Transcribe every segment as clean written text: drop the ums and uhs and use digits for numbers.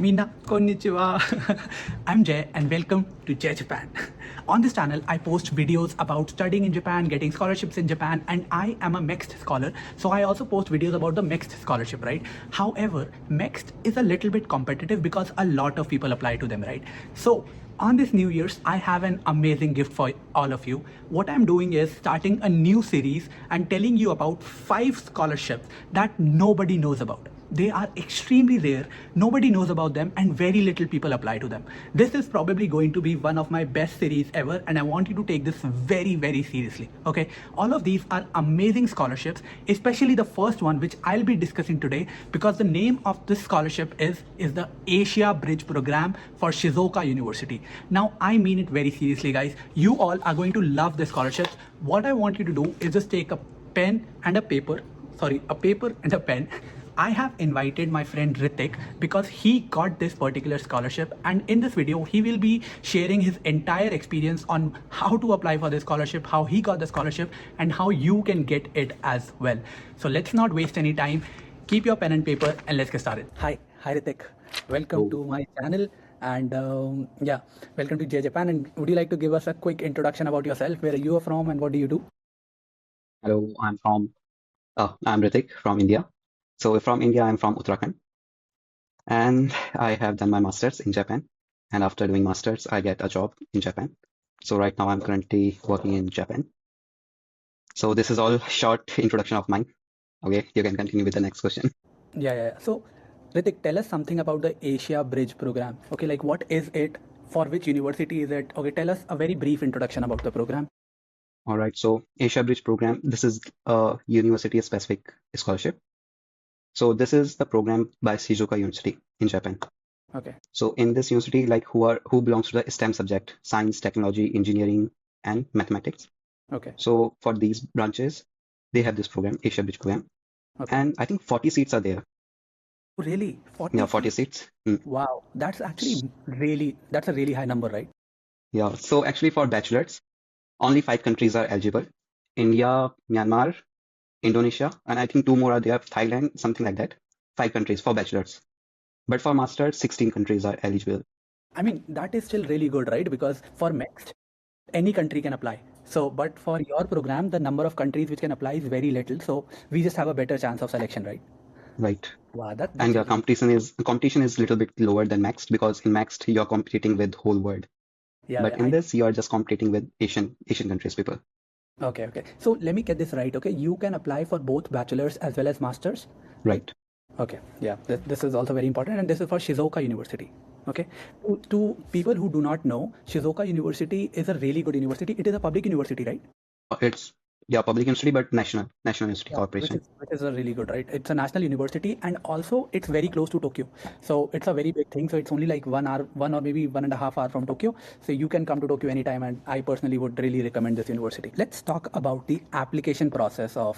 Mina, konnichiwa. I'm Jay and welcome to Jaijapan. On this channel, I post videos about studying in Japan, getting scholarships in Japan, and I am a MEXT scholar. So I also post videos about the MEXT scholarship, right? However, MEXT is a little bit competitive because a lot of people apply to them, right? So on this New Year's, I have an amazing gift for all of you. What I'm doing is starting a new series and telling you about 5 scholarships that nobody knows about. They are extremely rare, nobody knows about them, and very little people apply to them. This is probably going to be one of my best series ever, and I want you to take this very, very seriously. Okay, all of these are amazing scholarships, especially the first one, which I'll be discussing today, because the name of this scholarship is the Asia Bridge Program for Shizuoka University. Now, I mean it very seriously, guys. You all are going to love this scholarship. What I want you to do is just take a pen and a paper and a pen. I have invited my friend Ritik because he got this particular scholarship, and in this video he will be sharing his entire experience on how to apply for this scholarship, how he got the scholarship, and how you can get it as well. So let's not waste any time. Keep your pen and paper and let's get started. Hi Ritik. Welcome to my channel, and welcome to Jaijapan. And would you like to give us a quick introduction about yourself, where you are from and what do you do? Hello, I'm Ritik from India. So from India, I'm from Uttarakhand, and I have done my master's in Japan. And after doing master's, I get a job in Japan. So right now I'm currently working in Japan. So this is all short introduction of mine. Okay, you can continue with the next question. Yeah. So, Ritik, tell us something about the Asia Bridge program. Okay, like what is it? For which university is it? Okay, tell us a very brief introduction about the program. All right, so Asia Bridge Program, this is a university-specific scholarship. So this is the program by Shizuoka University in Japan. Okay. So in this university, like who belongs to the STEM subject, science, technology, engineering, and mathematics. Okay. So for these branches, they have this program, Asia Bridge Program. Okay. And I think 40 seats are there. Really? 40? Yeah, 40 seats. Wow, that's actually that's a really high number, right? Yeah, so actually for bachelors, only 5 countries are eligible. India, Myanmar, Indonesia, and I think 2 more are there, Thailand, something like that. 5 countries for bachelors. But for masters, 16 countries are eligible. I mean, that is still really good, right? Because for MEXT, any country can apply. So, but for your program, the number of countries which can apply is very little. So we just have a better chance of selection, right? Right. Wow, that's And the really competition is a little bit lower than MEXT, because in MEXT you're competing with whole world. But in this, you are just competing with Asian countries people. Okay. So let me get this right. Okay, you can apply for both bachelors as well as masters. Right. Okay. Yeah, this is also very important, and this is for Shizuoka University. Okay. To people who do not know, Shizuoka University is a really good university. It is a public university, right? It's public university, but national university corporation. Which is a really good, right? It's a national university, and also it's very close to Tokyo. So it's a very big thing. So it's only like 1 hour, 1 or maybe 1.5 hours from Tokyo. So you can come to Tokyo anytime, and I personally would really recommend this university. Let's talk about the application process of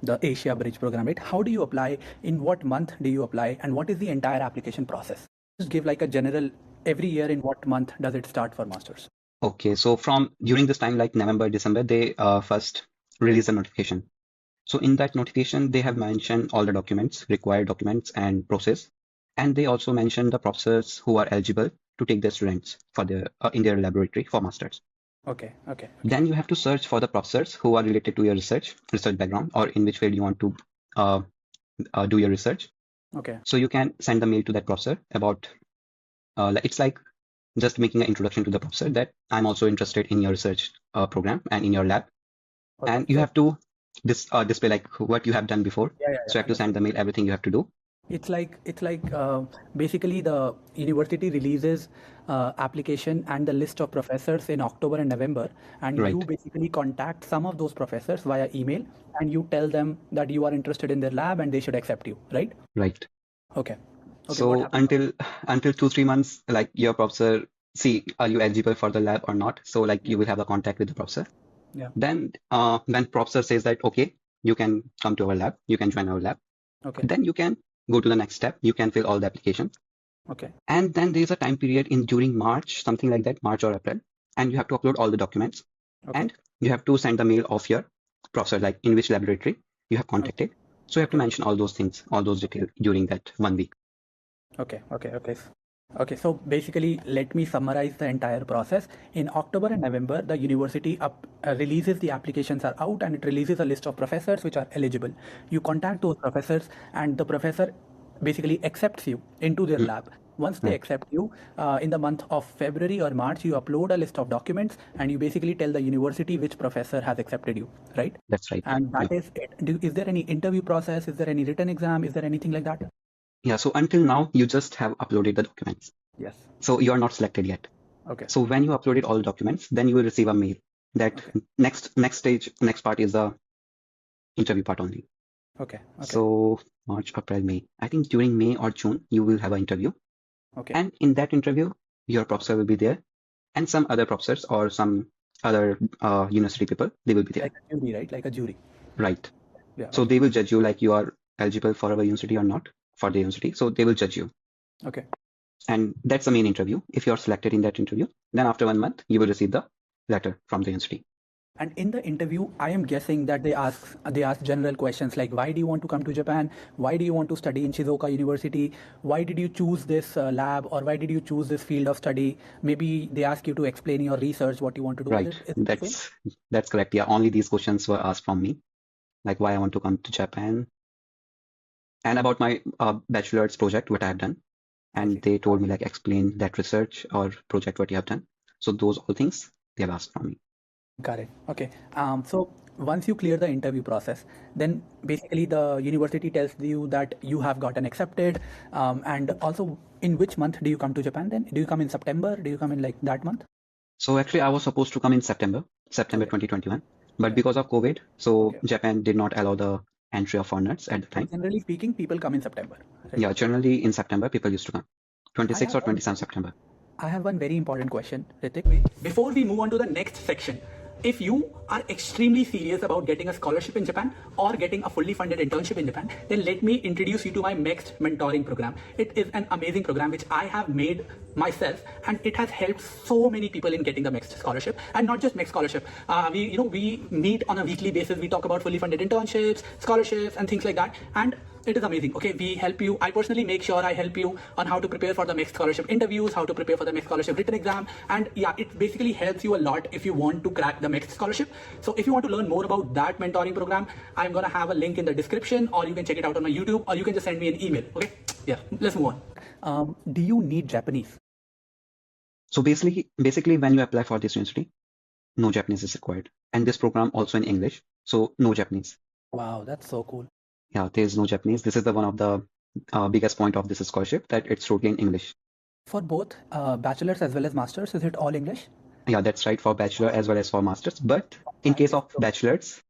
the Asia Bridge program, right? How do you apply? In what month do you apply? And what is the entire application process? Just give like a general, every year in what month does it start for masters? Okay, so from during this time, like November, December, they first release a notification. So in that notification, they have mentioned all the required documents and process. And they also mention the professors who are eligible to take their students for in their laboratory for masters. Okay. Then you have to search for the professors who are related to your research background, or in which field you want to do your research. Okay. So you can send the mail to that professor about, it's like just making an introduction to the professor that I'm also interested in your research program and in your lab. Okay. And you have to display like what you have done before. So you have to send the mail, everything you have to do. It's like basically the university releases application and the list of professors in October and November, and Right. you basically contact some of those professors via email, and you tell them that you are interested in their lab and they should accept you, right? Right. Okay. So until 2-3 months, like your professor see are you eligible for the lab or not. So like you will have a contact with the professor. Yeah. Then when professor says that okay, you can come to our lab, you can join our lab. Okay. Then you can go to the next step. You can fill all the applications. Okay. And then there is a time period during March, something like that, March or April, and you have to upload all the documents. Okay. And you have to send the mail of your professor, like in which laboratory you have contacted. So you have to mention all those things, all those details during that 1 week. Okay, so basically, let me summarize the entire process. In October and November, the university releases the applications are out and it releases a list of professors which are eligible. You contact those professors, and the professor basically accepts you into their Mm, lab. Once they right. accept you, in the month of February or March, you upload a list of documents and you basically tell the university which professor has accepted you, right? That's right. And Yeah. that is it. Is there any interview process? Is there any written exam? Is there anything like that? Yeah. So until now, you just have uploaded the documents. Yes. So you are not selected yet. Okay. So when you uploaded all the documents, then you will receive a mail that Okay. next part is the interview part only. Okay. So March, April, May. I think during May or June, you will have an interview. Okay. And in that interview, your professor will be there, and some other professors or some other university people, they will be there. Like a jury, right? Like a jury. Right. Yeah. So they will judge you like you are eligible for our university or not for the university. So they will judge you. Okay. And that's the main interview. If you are selected in that interview, then after 1 month, you will receive the letter from the university. And in the interview, I am guessing that they ask general questions like, why do you want to come to Japan? Why do you want to study in Shizuoka University? Why did you choose this lab, or why did you choose this field of study? Maybe they ask you to explain your research, what you want to do. Right. Is it the same? That's correct. Yeah. Only these questions were asked from me, like why I want to come to Japan and about my bachelor's project, what I have done. I And see. they told me like explain that research or project what you have done. So those all things they have asked from me. Got it. Okay. So once you clear the interview process, then basically the university tells you that you have gotten accepted. And also, in which month do you come to Japan then? Do you come in September? Do you come in like that month? So actually I was supposed to come in September Okay. 2021, but Okay. because of COVID, so Okay. Japan did not allow the entry of foreigners at the So time. generally speaking, people come in September, right? Yeah, generally in September people used to come, I 26 have or one 27 September. I have one very important question, Ritik. Before we move on to the next section, if you are extremely serious about getting a scholarship in Japan or getting a fully funded internship in Japan, then let me introduce you to my MEXT Mentoring program. It is an amazing program which I have made myself, and it has helped so many people in getting the MEXT scholarship. And not just MEXT scholarship. We meet on a weekly basis. We talk about fully funded internships, scholarships, and things like that. And it is amazing. Okay, we help you. I personally make sure I help you on how to prepare for the MEXT scholarship interviews, how to prepare for the MEXT scholarship written exam, and yeah, it basically helps you a lot if you want to crack the MEXT scholarship. So if you want to learn more about that mentoring program, I'm gonna have a link in the description, or you can check it out on my YouTube, or you can just send me an email. Okay, yeah, let's move on. Do you need Japanese? So basically when you apply for this university, no Japanese is required. And this program also in English, so no Japanese. Wow, that's so cool. Yeah, there is no Japanese. This is the one of the biggest point of this scholarship, that it's totally in English. For both bachelors as well as masters, is it all English? Yeah, that's right, for bachelor as well as for masters. But in case of bachelors,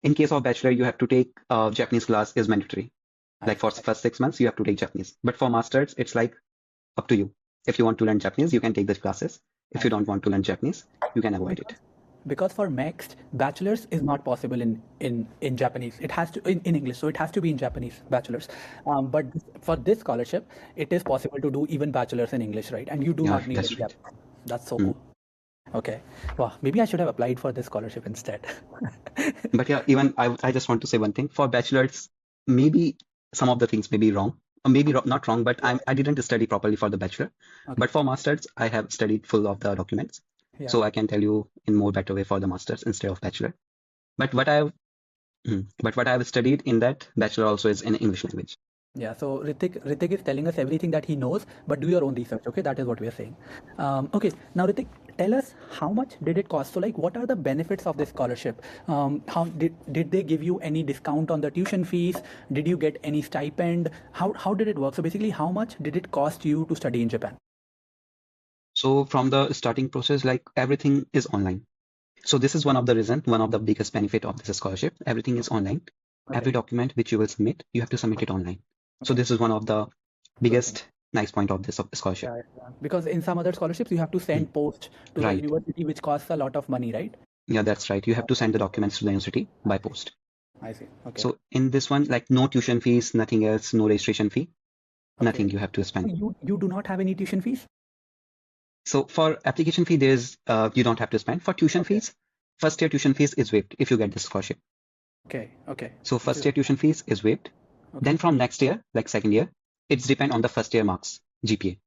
you have to take Japanese class is mandatory. Like for first 6 months, you have to take Japanese. But for masters, it's like up to you. If you want to learn Japanese, you can take the classes. If you don't want to learn Japanese, you can avoid it. Because for MEXT, bachelor's is not possible in Japanese. It has to in English, so it has to be in Japanese, bachelor's. But for this scholarship, it is possible to do even bachelor's in English, right? And you do Yeah, not need that's any right. Japanese. That's so cool. Okay. Wow, maybe I should have applied for this scholarship instead. But yeah, even I just want to say one thing. For bachelors, maybe some of the things may be wrong. Or maybe not wrong, but I didn't study properly for the bachelor. Okay. But for masters, I have studied full of the documents. Yeah. So I can tell you in more better way for the masters instead of bachelor. But what I have studied in that bachelor also is in English language. Yeah, so Ritik is telling us everything that he knows, but do your own research. Okay, that is what we are saying. Okay, now Ritik, tell us how much did it cost? So like, what are the benefits of this scholarship? How did they give you any discount on the tuition fees? Did you get any stipend? How did it work? So basically, how much did it cost you to study in Japan? So from the starting process, like everything is online. So this is one of the biggest benefit of this scholarship. Everything is online. Okay. Every document which you will submit, you have to submit it online. So this is one of the biggest nice point of this scholarship. Yeah. Because in some other scholarships, you have to send post to the university, which costs a lot of money, right? Yeah, that's right. You have to send the documents to the university by post. I see. Okay. So in this one, like no tuition fees, nothing else, no registration fee, nothing you have to spend. You do not have any tuition fees? So for application fee, there's you don't have to spend. For tuition fees, first year tuition fees is waived if you get this scholarship. Okay. So first year tuition fees is waived. Then from next year, like second year, it's depend on the first year marks, GPA.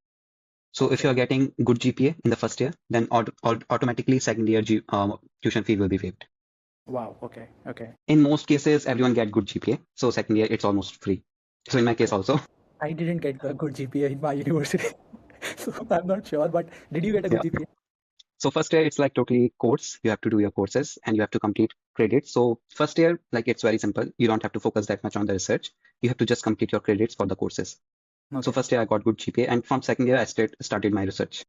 So if you're getting good GPA in the first year, then automatically second year tuition fee will be waived. Wow. Okay. Okay. In most cases, everyone get good GPA. So second year, it's almost free. So in my case also. I didn't get a good GPA in my university, so I'm not sure. But did you get a good Yeah. GPA? So first year, it's like totally course. You have to do your courses and you have to complete credits. So first year, like it's very simple. You don't have to focus that much on the research. You have to just complete your credits for the courses. So Okay. first year I got good GPA, and from second year I started my research.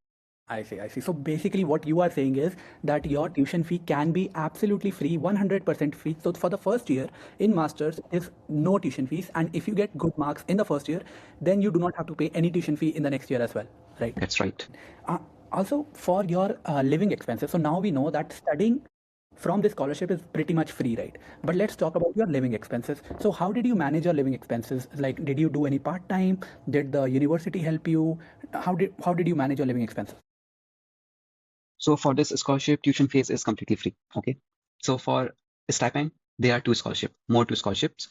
I see. I see. So basically, what you are saying is that your tuition fee can be absolutely free, 100% free. So for the first year in masters, is no tuition fees, and if you get good marks in the first year, then you do not have to pay any tuition fee in the next year as well, right? That's right. Uh, Also, for your living expenses, so now we know that studying from this scholarship is pretty much free, right? But let's talk about your living expenses. So, how did you manage your living expenses? Like, did you do any part time? Did the university help you? How did you manage your living expenses? So for this scholarship, tuition fees is completely free. Okay. So for stipend, there are more two scholarships,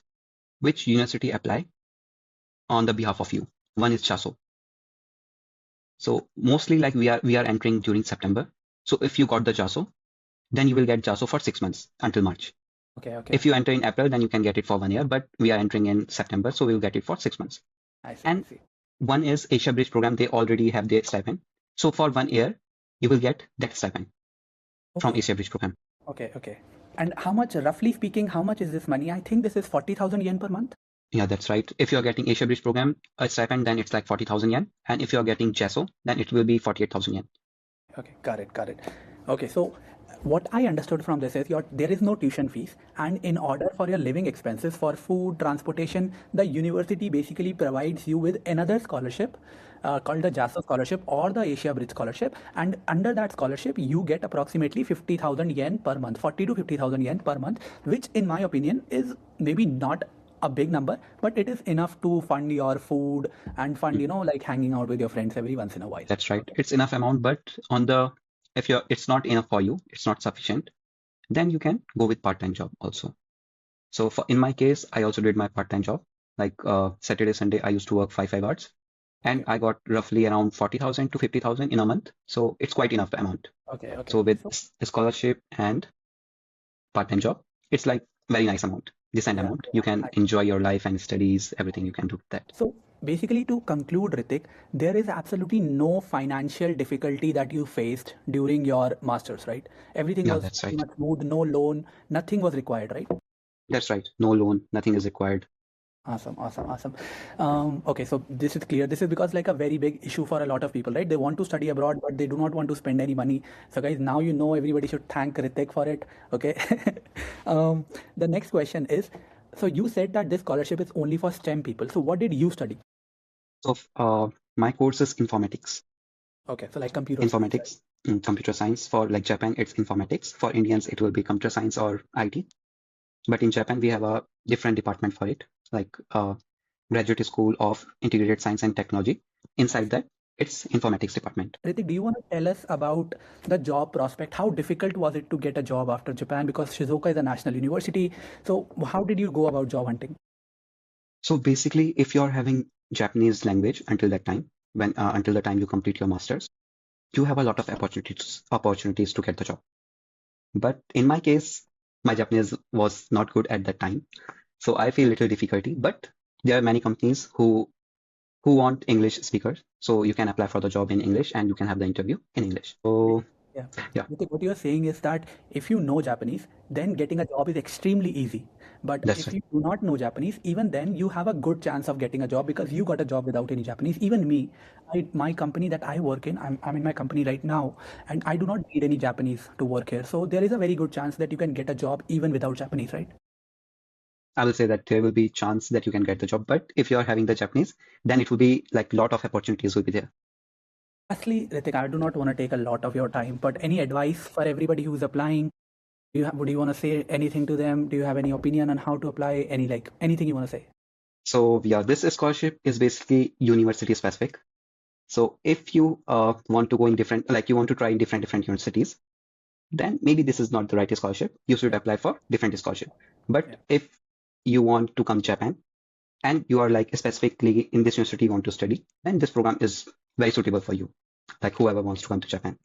which university apply on the behalf of you. One is JASO. So mostly like we are entering during September. So if you got the JASO, then you will get JASO for 6 months until March. Okay, okay. If you enter in April, then you can get it for 1 year, but we are entering in September, so we'll get it for 6 months. I see. And I see. one is Asia Bridge program. They already have their stipend. So for 1 year, you will get that stipend from Okay, Asia Bridge program. okay, okay. And how much, roughly speaking, how much is this money? I think this is 40,000 yen per month. Yeah, that's right. If you're getting Asia Bridge program a stipend, then it's like 40,000 yen. And if you're getting JASO, then it will be 48,000 yen. Okay, got it, got it. Okay, so what I understood from this is there is no tuition fees, and in order for your living expenses for food, transportation, the university basically provides you with another scholarship called the JASO scholarship or the Asia Bridge scholarship, and under that scholarship you get approximately 50,000 yen per month, 40 to 50,000 yen per month, which in my opinion is maybe not a big number, but it is enough to fund your food and fund, like hanging out with your friends every once in a while. That's right. It's enough amount, but if it's not enough for you, it's not sufficient, then you can go with part-time job also. So in my case, I also did my part-time job. Like Saturday, Sunday, I used to work 5 hours, and I got roughly around 40,000 to 50,000 in a month. So it's quite enough amount. Okay, okay. So with scholarship and part-time job, it's like very nice amount, decent Yeah, amount. You can enjoy your life and studies, everything you can do with that. So basically, to conclude, Ritik, there is absolutely no financial difficulty that you faced during your masters, right? Everything Yeah, was that's pretty right. much smooth, no loan, nothing was required, right? That's right. No loan, nothing is required. Awesome, awesome, awesome. Okay, so this is clear. This is because like a very big issue for a lot of people, right? They want to study abroad, but they do not want to spend any money. So guys, now you know everybody should thank Ritik for it. Okay. The next question is, so you said that this scholarship is only for STEM people. So what did you study? So my course is informatics. Okay, so like computer science, right? Informatics, computer science. For like Japan, it's informatics. For Indians, it will be computer science or IT. But in Japan, we have a different department for it, like Graduate School of Integrated Science and Technology. Inside that, it's informatics department. Ritik, do you want to tell us about the job prospect? How difficult was it to get a job after Japan? Because Shizuoka is a national university. So how did you go about job hunting? So basically, if you're having Japanese language until that time, until the time you complete your masters, you have a lot of opportunities to get the job. But in my case, my Japanese was not good at that time, so I feel little difficulty. But there are many companies who want English speakers, so you can apply for the job in English and you can have the interview in English. So Yeah. yeah, Ritik, what you're saying is that if you know Japanese, then getting a job is extremely easy. But that's if right. you do not know Japanese, even then you have a good chance of getting a job because you got a job without any Japanese. Even me, my company that I work in, I'm in my company right now, and I do not need any Japanese to work here. So there is a very good chance that you can get a job even without Japanese, right? I will say that there will be chance that you can get the job, but if you are having the Japanese, then it will be like lot of opportunities will be there. Lastly, Ritik, I do not want to take a lot of your time, but any advice for everybody who's applying? Would you want to say anything to them? Do you have any opinion on how to apply? Anything you want to say? So yeah, this scholarship is basically university specific. So if you want to go in different, like you want to try in different universities, then maybe this is not the right scholarship. You should apply for different scholarship. But Yeah. if you want to come Japan, and you are like specifically in this university you want to study, then this program is very suitable for you, like whoever wants to come to Japan.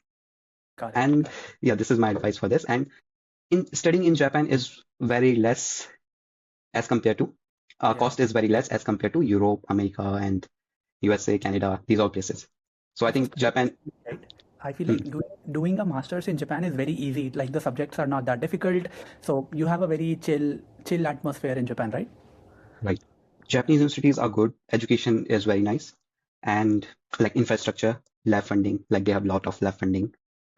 Got it. And yeah, this is my advice for this. And in studying in Japan is very less as compared to cost is very less as compared to Europe, America, and USA, Canada, these all places. So I think Japan, Right. I feel like doing a master's in Japan is very easy. Like the subjects are not that difficult. So you have a very chill atmosphere in Japan, right? right? Japanese universities are good. Education is very nice, and like infrastructure, lab funding, like they have a lot of lab funding.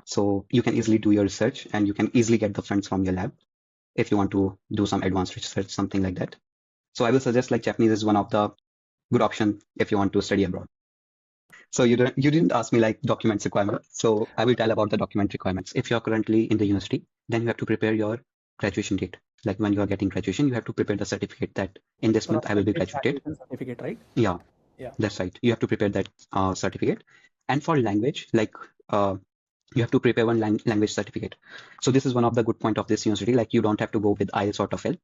So you can easily do your research and you can easily get the funds from your lab if you want to do some advanced research, something like that. So I will suggest like Japanese is one of the good option if you want to study abroad. So you didn't ask me like documents requirement. So I will tell about the document requirements. If you're currently in the university, then you have to prepare your graduation date. Like when you are getting graduation, you have to prepare the certificate that in this month I will be graduated. Certificate, right? Yeah, Yeah. that's right. You have to prepare that certificate. And for language, like you have to prepare one language certificate. So this is one of the good point of this university. Like you don't have to go with IELTS or TOEFL.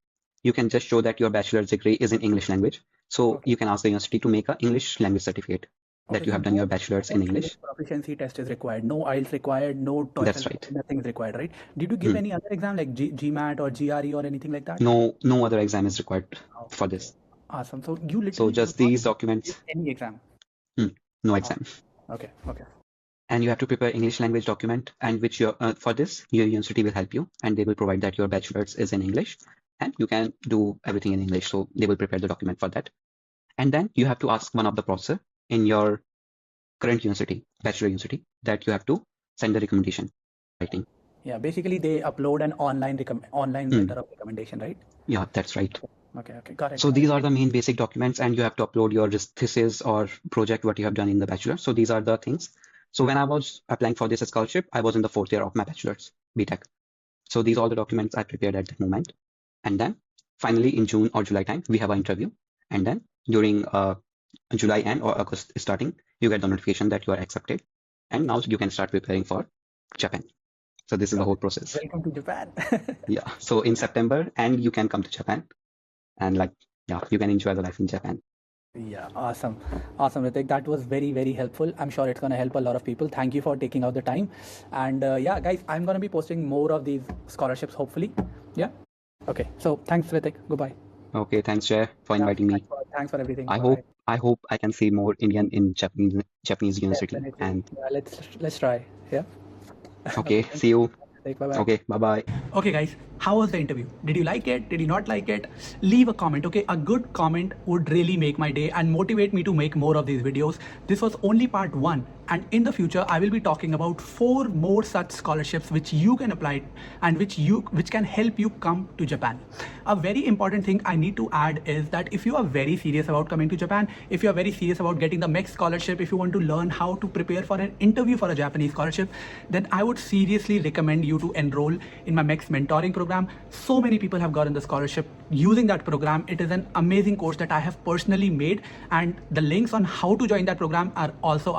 You can just show that your bachelor's degree is in English language. So you can ask the university to make an English language certificate that you have done your bachelor's in English. Proficiency test is required. No IELTS required. No TOEFL. That's right. Nothing is required, right? Did you give any other exam like GMAT or GRE or anything like that? No other exam is required for this. Awesome. So you literally So just these documents. Any exam? No exam. Okay. And you have to prepare English language document, and which for this your university will help you, and they will provide that your bachelor's is in English, and you can do everything in English. So they will prepare the document for that, and then you have to ask one of the professor in your current university, bachelor university, that you have to send the recommendation writing. Yeah, basically they upload an online letter of recommendation, right? Yeah, that's right. Okay, got it. So these are the main basic documents, and you have to upload your thesis or project what you have done in the bachelor. So these are the things. So when I was applying for this scholarship, I was in the 4th year of my bachelor's, BTech. So these are the documents I prepared at that moment. And then finally in June or July time, we have an interview. And then during July end or August starting, you get the notification that you are accepted. And now you can start preparing for Japan. So this is the whole process. Welcome to Japan. Yeah. So in September, and you can come to Japan. And like, yeah, you can enjoy the life in Japan. Yeah, awesome, Ritik. That was very, very helpful. I'm sure it's gonna help a lot of people. Thank you for taking out the time. And yeah, guys, I'm gonna be posting more of these scholarships, hopefully. Yeah. Okay. So thanks, Ritik. Goodbye. Okay, thanks, Jay, for inviting me. Thanks for everything. I hope I can see more Indian in Japanese university. Definitely. And yeah, let's try. Yeah. Okay, see you. Bye-bye. Okay, bye-bye. Okay, guys, how was the interview? Did you like it? Did you not like it? Leave a comment, okay? A good comment would really make my day and motivate me to make more of these videos. This was only part 1, and in the future, I will be talking about 4 more such scholarships which you can apply and which can help you come to Japan. A very important thing I need to add is that if you are very serious about coming to Japan, if you are very serious about getting the MEXT scholarship, if you want to learn how to prepare for an interview for a Japanese scholarship, then I would seriously recommend you to enroll in my MEXT Mentoring program. So many people have gotten the scholarship using that program. It is an amazing course that I have personally made, and the links on how to join that program are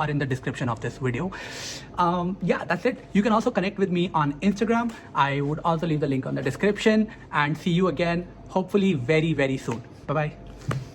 in the description of this video. Yeah, that's it. You can also connect with me on Instagram. I would also leave the link on the description, and see you again hopefully very, very soon. Bye-bye.